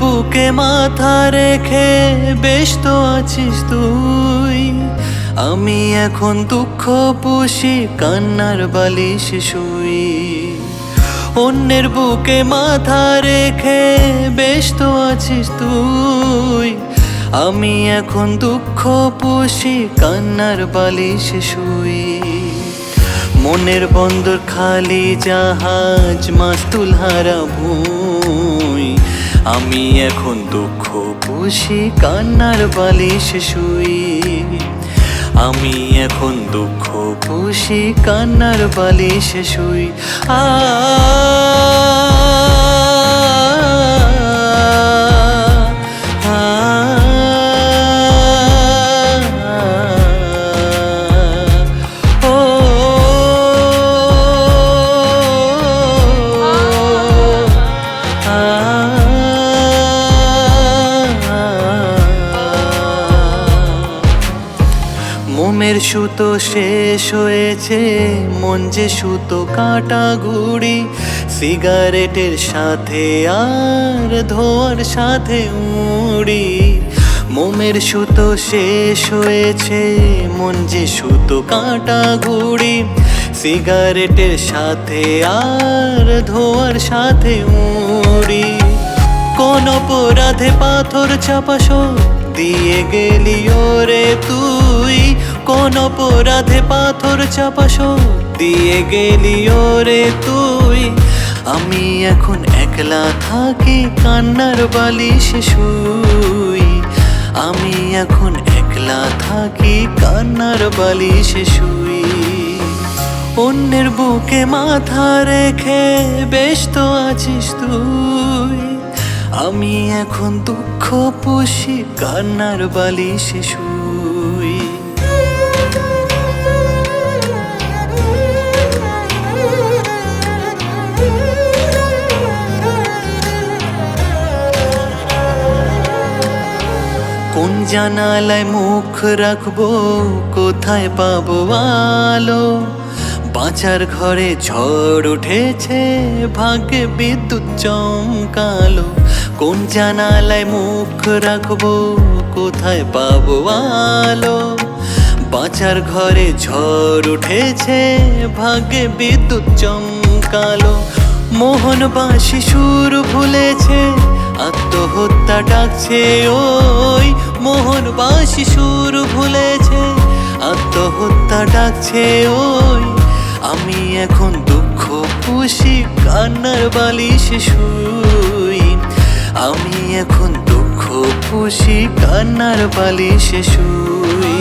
বুকে মাথা রেখে বেশ তো আছিস তুই। আমি এখন দুঃখ পুষি কান্নার বালিশ শুই। অন্যের বুকে মাথা রেখে বেশ তো আছিস তুই। আমি এখন দুঃখ পুষি কান্নার বালিশ শুই। মনের বন্দর খালি জাহাজ মাস্তুল হারা ভুঁই। আমি এখন দুঃখ পুষি কান্নার বালিশ শুই। আমি এখন দুঃখ পুষি কান্নার বালিশ শুই। মোমের সুতো শেষ হয়েছে, মন যে সুতো কাটা ঘুড়ি। সিগারেটের সাথে আর ধোয়ার সাথে উড়ি। মোমের সুতো শেষ হয়েছে, মন যে সুতো কাটা ঘুড়ি। সিগারেটের সাথে আর ধোয়ার সাথে উড়ি। কোন অপরাধে পাথর চাপাস দিয়ে গেলি ওরে তুই। কোন অপরাধে পাথর চাপাস দিয়ে গেলি ওরে তুই। আমি এখন একলা থাকি কান্নার বালিশ শুই। আমি এখন একলা থাকি কান্নার বালিশ শুই। অন্যের বুকে মাথা রেখে বেশ তো আছিস তুই। আমি এখন দুঃখ পুষি কান্নার বালিশ শুই। কোন জানালায় মুখ রাখবো, কোথায় পাবো আলো। বাঁচার ঘরে ঝড় উঠেছে, ভাগ্যে বিদ্যুৎ চমকালো। কোন জানালায় মুখ রাখবো, কোথায় পাবো আলো। বাঁচার ঘরে ঝড় উঠেছে, ভাগ্যে বিদ্যুৎ চমকালো। মোহন বাঁশি সুর ভুলেছে, আত্মহত্যা ডাকছে ওই। মোহন বাঁশি সুর ভুলেছে, আত্মহত্যা ডাকছে ওই। আমি এখন দুঃখ পুষি কান্নার বালিশ শুই। আমি এখন দুঃখ পুষি কান্নার বালিশ শুই।